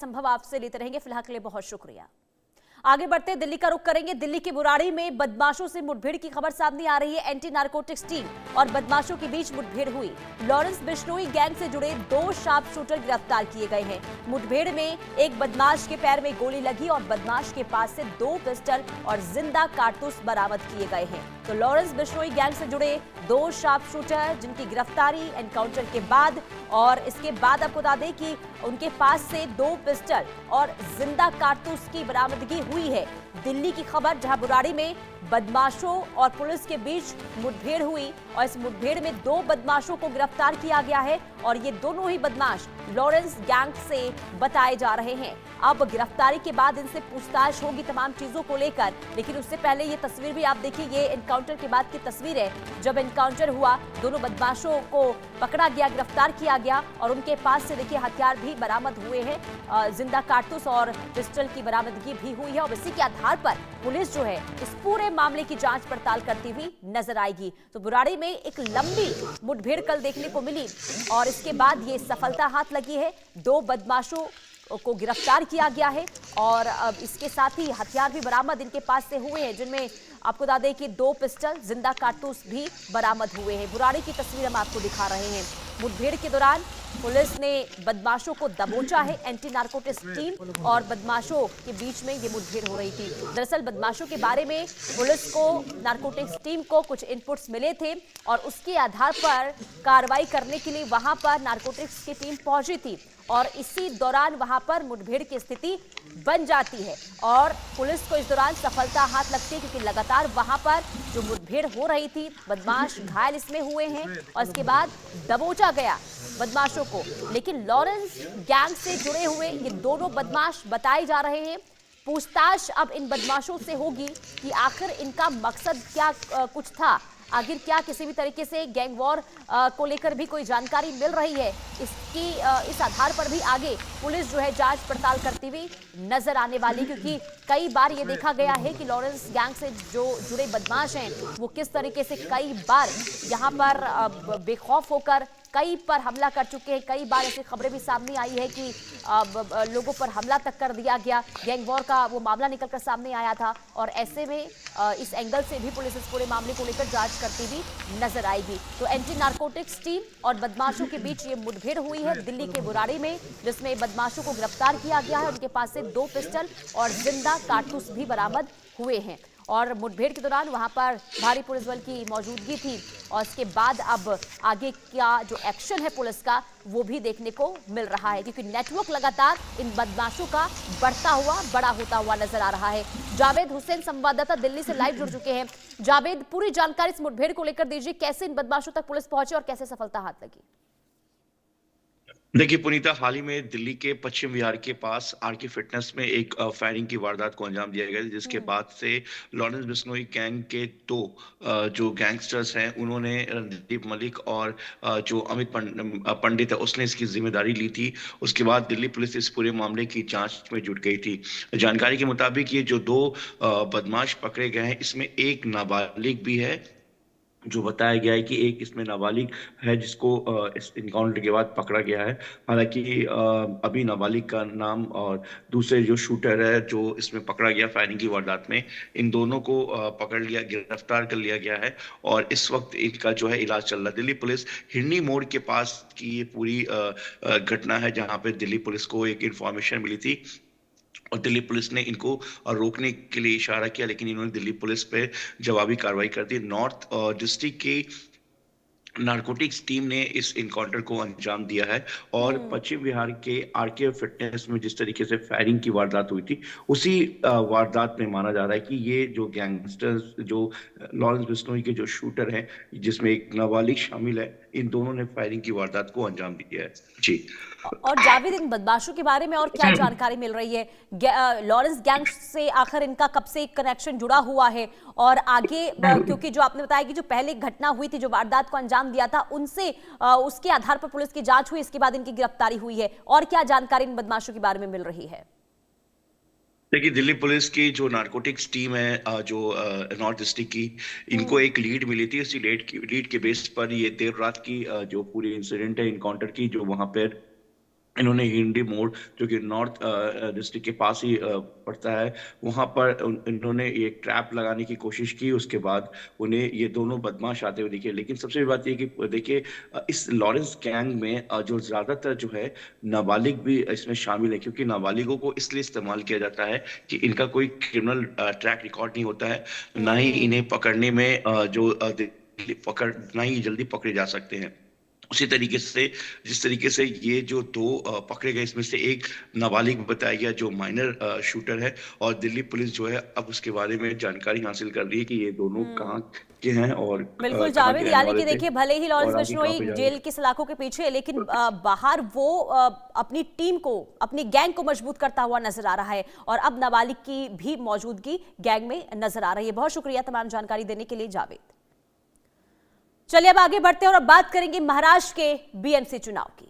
संभव आपसे लेते रहेंगे। फिलहाल के लिए बहुत शुक्रिया। आगे बढ़ते दिल्ली का रुख करेंगे। दिल्ली के बुराड़ी में बदमाशों से मुठभेड़ की खबर सामने आ रही है। एंटी नारकोटिक्स टीम और बदमाशों के बीच मुठभेड़ हुई। लॉरेंस बिश्नोई गैंग से जुड़े 2 शार्प शूटर गिरफ्तार किए गए हैं। मुठभेड़ में एक बदमाश के पैर में गोली लगी और बदमाश के पास से 2 पिस्टल और जिंदा कारतूस बरामद किए गए हैं। तो लॉरेंस बिश्नोई गैंग से जुड़े 2 शार्प शूटर जिनकी गिरफ्तारी एनकाउंटर के बाद और इसके बाद आपको बता दें कि उनके पास से 2 पिस्टल और जिंदा कारतूस की बरामदगी हुई है। दिल्ली की खबर, जहां बुराड़ी में बदमाशों और पुलिस के बीच मुठभेड़ हुई और इस मुठभेड़ में 2 बदमाशों को गिरफ्तार किया गया है और ये दोनों ही बदमाश लॉरेंस गैंग से बताए जा रहे हैं। अब गिरफ्तारी के बाद इनसे पूछताछ होगी तमाम चीजों को लेकर, लेकिन उससे पहले ये तस्वीर भी आप देखिए। ये एनकाउंटर के बाद की तस्वीर है। जब एनकाउंटर हुआ, दोनों बदमाशों को पकड़ा गया, गिरफ्तार किया गया और उनके पास से देखिए हथियार भी बरामद हुए हैं। जिंदा कारतूस और पिस्टल की बरामदगी भी हुई है और इसी के आधार पर पुलिस जो है इस पूरे मामले की जांच पड़ताल करती हुई नजर आएगी। तो बुराड़ी में एक लंबी मुठभेड़ कल देखने को मिली और इसके बाद ये सफलता हाथ लगी है। 2 बदमाशों को गिरफ्तार किया गया है और अब इसके साथ ही हथियार भी बरामद इनके पास से हुए हैं, जिनमें आपको बता दें कि 2 पिस्टल, जिंदा कारतूस भी बरामद हुए हैं। बुराड़ी की तस्वीर हम आपको दिखा रहे हैं। मुठभेड़ के दौरान पुलिस ने बदमाशों को दबोचा है। एंटी नारकोटिक्स टीम और बदमाशों के बीच में ये मुठभेड़ हो रही थी। दरअसल बदमाशों के बारे में पुलिस को, नारकोटिक्स टीम को कुछ इनपुट्स मिले थे और उसके आधार पर कार्रवाई करने के लिए वहां पर नारकोटिक्स की टीम पहुंची थी और इसी दौरान वहां पर मुठभेड़ की स्थिति बन जाती है और पुलिस को इस दौरान सफलता हाथ लगती है, क्योंकि लगातार वहां पर जो मुठभेड़ हो रही थी, बदमाश घायल इसमें हुए हैं और इसके बाद दबोचा गया बदमाशों को। लेकिन लॉरेंस गैंग से जुड़े हुए ये दोनों बदमाश बताए जा रहे हैं। पूछताछ अब इन बदमाशों से होगी कि आखिर इनका मकसद क्या कुछ था, आखिर क्या किसी भी तरीके से गैंग वॉर को लेकर भी कोई जानकारी मिल रही है। इस आधार पर भी आगे पुलिस जो है जांच पड़ताल करती हुई नजर आने वाली, क्योंकि कई बार ये देखा गया है कि लॉरेंस गैंग से जो जुड़े बदमाश हैं वो किस तरीके से कई बार यहाँ पर बेखौफ होकर कई पर हमला कर चुके हैं। कई बार ऐसी खबरें भी सामने आई है कि लोगों पर हमला तक कर दिया गया, गैंग वॉर का वो मामला निकलकर सामने आया था और ऐसे में इस एंगल से भी पुलिस इस पूरे मामले को लेकर जांच करती भी नजर आएगी। तो एंटी नारकोटिक्स टीम और बदमाशों के बीच ये मुठभेड़ हुई है दिल्ली के बुराड़ी में, जिसमें बदमाशों को गिरफ्तार किया गया है। उनके पास से 2 पिस्टल और जिंदा कारतूस भी बरामद हुए हैं और मुठभेड़ के दौरान वहां पर भारी पुलिस बल की मौजूदगी थी और इसके बाद अब आगे क्या जो एक्शन है पुलिस का वो भी देखने को मिल रहा है, क्योंकि नेटवर्क लगातार इन बदमाशों का बड़ा होता हुआ नजर आ रहा है। जावेद हुसैन संवाददाता दिल्ली से लाइव जुड़ चुके हैं। जावेद, पूरी जानकारी इस मुठभेड़ को लेकर दीजिए। कैसे इन बदमाशों तक पुलिस पहुंचे और कैसे सफलता हाथ लगी? देखिए पुनीता, हाल ही में दिल्ली के पश्चिम विहार के पास आरके फिटनेस में एक फायरिंग की वारदात को अंजाम दिया गया, जिसके बाद से लॉरेंस बिश्नोई गैंग के 2 जो गैंगस्टर्स हैं उन्होंने रणदीप मलिक और जो अमित पंडित है उसने इसकी जिम्मेदारी ली थी। उसके बाद दिल्ली पुलिस इस पूरे मामले की जांच में जुट गई थी। जानकारी के मुताबिक ये जो 2 बदमाश पकड़े गए हैं इसमें एक नाबालिग भी है, जो बताया गया है कि एक इसमें नाबालिग है जिसको इस इनकाउंटर के बाद पकड़ा गया है। हालांकि अभी नाबालिग का नाम और दूसरे जो शूटर है जो इसमें पकड़ा गया फायरिंग की वारदात में, इन दोनों को पकड़ लिया, गिरफ्तार कर लिया गया है और इस वक्त इनका जो है इलाज चल रहा है। दिल्ली पुलिस हिरनी मोड़ के पास की ये पूरी घटना है, जहां पे दिल्ली पुलिस को एक इंफॉर्मेशन मिली थी और दिल्ली पुलिस ने इनको रोकने के लिए इशारा किया, लेकिन इन्होंने दिल्ली पुलिस पे जवाबी कार्रवाई कर दी। नॉर्थ डिस्ट्रिक्ट की नारकोटिक्स टीम ने इस इनकाउंटर को अंजाम दिया है और पश्चिम बिहार के आरके फिटनेस में जिस तरीके से फायरिंग की वारदात हुई थी, उसी वारदात में माना जा रहा है कि ये जो गैंगस्टर्स, जो लॉरेंस बिश्नोई के जो शूटर हैं जिसमें एक नाबालिग शामिल है, इन दोनों ने फायरिंग की वारदात को अंजाम दिया है। जी। और जावेद, इन बदमाशों के बारे में और क्या जानकारी मिल रही है? लॉरेंस गैंग से आखिर इनका कब से कनेक्शन जुड़ा हुआ है और आगे क्योंकि जो आपने बताया कि जो पहले घटना हुई थी, जो वारदात को अंजाम दिया था, उनसे उसके आधार पर पुलिस की जांच हुई, इसके बाद इनकी गिरफ्तारी हुई है, और क्या जानकारी इन बदमाशों के बारे में मिल रही है? देखिए दिल्ली पुलिस की जो नारकोटिक्स टीम है, जो नॉर्थ डिस्ट्रिक्ट की, इनको एक लीड मिली थी। उसी लीड के बेस पर ये देर रात की जो पूरी इंसिडेंट है इनकाउंटर की, जो वहां पर इन्होंने हिंडी मोड़, जो कि नॉर्थ डिस्ट्रिक्ट के पास ही पड़ता है, वहां पर इन्होंने एक ट्रैप लगाने की कोशिश की। उसके बाद उन्हें ये दोनों बदमाश आते हुए दिखे। लेकिन सबसे बड़ी बात ये कि देखिए, इस लॉरेंस गैंग में जो ज्यादातर जो है नाबालिग भी इसमें शामिल है, क्योंकि नाबालिगों को इसलिए इस्तेमाल किया जाता है कि इनका कोई क्रिमिनल ट्रैक रिकॉर्ड नहीं होता है, ना ही इन्हें पकड़ने में पकड़ ना ही जल्दी पकड़े जा सकते हैं। उसी तरीके से, जिस तरीके से ये जो दो पकड़े गए, इसमें से एक नाबालिग बताया गया जो माइनर शूटर है, और दिल्ली पुलिस जो है अब उसके बारे में जानकारी हासिल कर रही है कि ये दोनों कहाँ के हैं और बिल्कुल कहाँ के जावेद, रहने यानी वाले कि थे देखिए भले ही लॉरेंस और आगे कहाँ बिश्नोई पे जा रहे जेल हैं। की सलाखों के पीछे है, लेकिन बाहर वो अपनी टीम को, अपनी गैंग को मजबूत करता हुआ नजर आ रहा है और अब नाबालिग की भी मौजूदगी गैंग में नजर आ रही है। बहुत शुक्रिया तमाम जानकारी देने के लिए जावेद। चलिए अब आगे बढ़ते हैं और अब बात करेंगे महाराष्ट्र के बीएमसी चुनाव की।